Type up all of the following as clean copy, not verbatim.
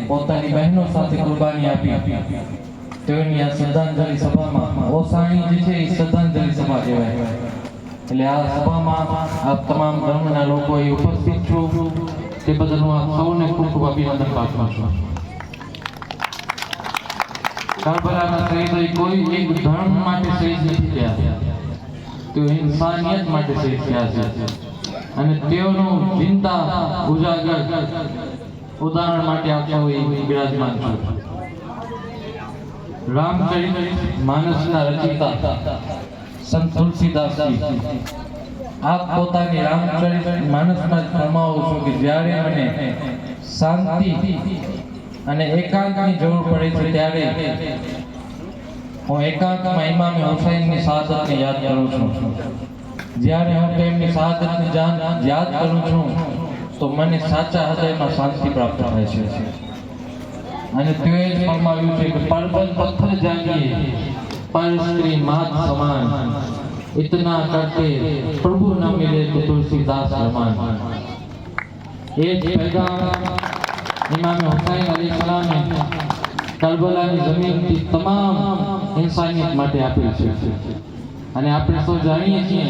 પોતાની બહેનો સાથે કુરબાની આપી તેઓની આ શ્રદ્ધાંજલિ સભામાં ઓસાણી જે છે એ શ્રદ્ધાંજલિ સભા કહેવાય. એટલે આ સભામાં આ તમામ ધર્મના લોકો એ ઉપસ્થિત છું તે બદલ હું આપ સૌને ખૂબ ખૂબ અભિનંદન પાઠવું છું. કરબલાના શહીદોએ કોઈ એક ધર્મ માટે શહીદ નથી થયા, તેઓ ઇન્સાનિયત માટે શહીદ થયા છે અને તેઓનું જિંદા ઉજાગર ઉદાહરણ માટે આપ સૌ બિરાજમાન છો. રામચરિત માનસના રચિતા સંત તુલસીદાસજી આપ પોતાની રામચરિત માનસમાં ફરમાવો છો કે જ્યારે મને શાંતિ અને એકાંતની જરૂર પડે છે ત્યારે હું એકાંતમાં ઇમામ હુસૈનની શહાદતને યાદ કરું છું. જ્યારે હું તેમની શહાદતને યાદ કરું છું તો મને સાચા હૃદયમાં શાંતિ પ્રાપ્ત થાય છે. અને તેઓએ જ ફરમાવ્યું છે કે પર્વત પથ્થર જાગીએ पर स्त्री मात समान, इतना करते प्रभु न मिले तो तुलसीदास रमान. ये पैगाम इमाम हुसैन अलैहिस्सलाम ने करबलाની જમીનથી તમામ ઇન્સાનિયત માટે આપ્યું છે. અને આપણે સૌ જાણીએ છીએ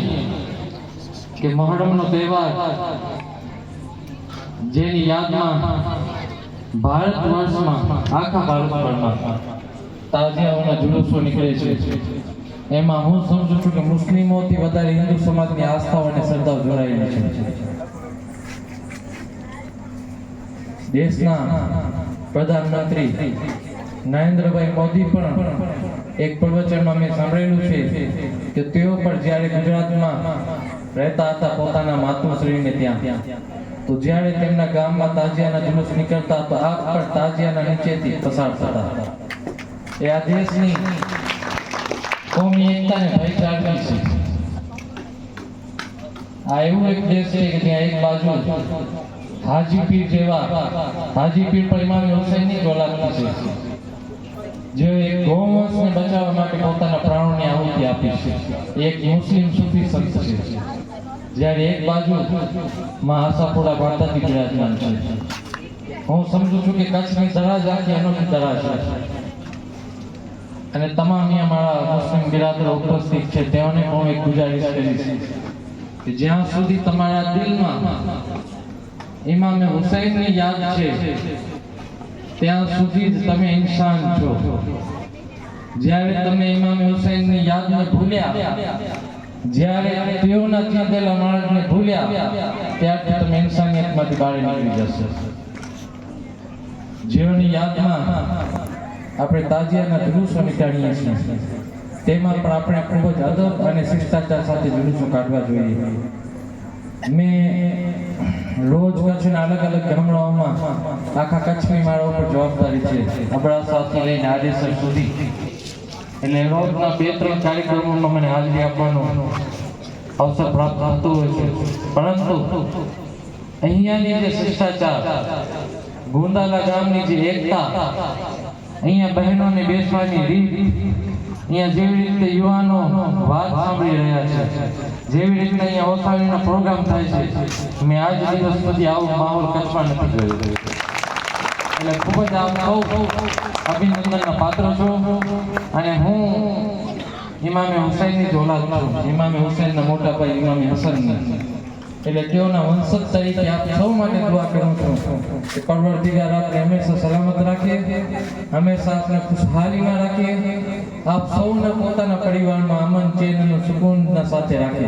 કે મોહરમનો તહેવાર જેની યાદમાં ભારત વર્ષમાં આખા ભારતભરમાં તાજિયાઓના જુલુસો નીકળે છે. એમાં હું સમજુ છું કે મુસ્લિમોથી વધારે હિન્દુ સમાજની આસ્થાઓ અને શ્રદ્ધાઓ જોડાયેલી છે. દેશના પ્રધાનમંત્રી નરેન્દ્રભાઈ મોદી પણ એક પ્રવચનમાં મેં સાંભળેલું છે કે તેઓ પણ જ્યારે ગુજરાતમાં રહેતા હતા પોતાના માતુશ્રીને ત્યાં, તો જ્યારે તેમના ગામમાં તાજિયાના જુલુસ નીકળતા તો આપ પણ તાજિયાના નીચેથી પસાર થતા હતા. એ આ દેશની કોમી એકતા અને ભાઈચારાની છે. આ એવું એક દેશ છે કે ત્યાં એક બાજુ હાજી પીર જેવા હાજી પીર પર ઇમામ હુસૈનની જ ઓલાદની છે, જેઓ એક ગૌવંશને બચાવવા માટે પોતાના પ્રાણોની આહુતિ આપી છે. એક મુસ્લિમ સૂફી સંત છે, જ્યારે એક બાજુ માં આશાપુરા માતાજી બિરાજમાન છે. હું સમજુ છું કે કચ્છની દરાજ આખી અનોખી દરાજ છે અને તમામ અહીંયા મારા મુસ્લિમ બિરાદરો ઉપસ્થિત છે તેઓને હું એક ગુજારિશ કરીશ કે જ્યાં સુધી તમારા દિલમાં ઇમામ હુસૈનની યાદ છે ત્યાં સુધી જ તમે ઇન્સાન છો. જ્યારે તમે ઇમામ હુસૈનની યાદને ભૂલ્યા, જ્યારે તેઓના ચીંધેલા માણસને ભૂલ્યા, ત્યારથી તમે ઇન્સાનિયતમાંથી બહાર નીકળી જશો. જેઓની યાદમાં આપણે તાજિયાના જુલુસો નીકાળીએ છીએ તેમાં પણ આપણે ખૂબ જ અદબ અને શિષ્ટાચાર સાથે જુલુસો કાઢવા જોઈએ. મેં રોજ કચ્છના અલગ અલગ ગામડાઓમાં આખા કચ્છની મારા ઉપર જવાબદારી છે, અબડાસાથી લઈને આદેસર સુધી. એટલે રોજના 2-3 કાર્યક્રમોમાં મને હાજરી આપવાનો અવસર પ્રાપ્ત થતો હોય છે. પરંતુ અહીંયાની જે શિષ્ટાચાર, ગુંદાલા ગામની જે એકતા, અહીંયા બહેનોને બેસવાની રીત, અહીંયા જેવી રીતે યુવાનો વાત સાંભળી રહ્યા છે, જેવી રીતે અહીંયા ઓસાણીનો પ્રોગ્રામ થાય છે, મેં આજ દિવસ સુધી આવો માહોલ કચ્છમાં નથી જોયો. એટલે ખૂબ જ આપ સૌ અભિનંદનના પાત્ર છો. અને હું ઇમામે હુસૈનની જ ઓલાદ છું, ઇમામે હુસૈનના મોટા ભાઈ ઇમામે હસનની. એટલે તેઓના વંશજ તરીકે આપ સૌ માટે દુઆ કરું છું કે પરવરદિગાર આપને હંમેશા સલામત રાખે, હંમેશા આપને ખુશહાલીમાં રાખે, આપ સૌને પોતાના પરિવારમાં અમન, ચેન અને સુકૂનના સાથે રાખે.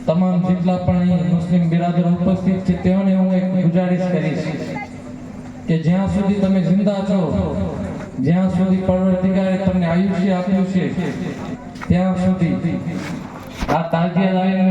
તમામ જેટલા પણ અહીં મુસ્લિમ બિરાદરો ઉપસ્થિત છે તેઓને હું એક ગુજારિશ કરીશ કે જ્યાં સુધી તમે જિંદા છો, જ્યાં સુધી પરવરદિગારે તમને આયુષ્ય આપ્યું છે, ત્યાં સુધી આ તાજિયા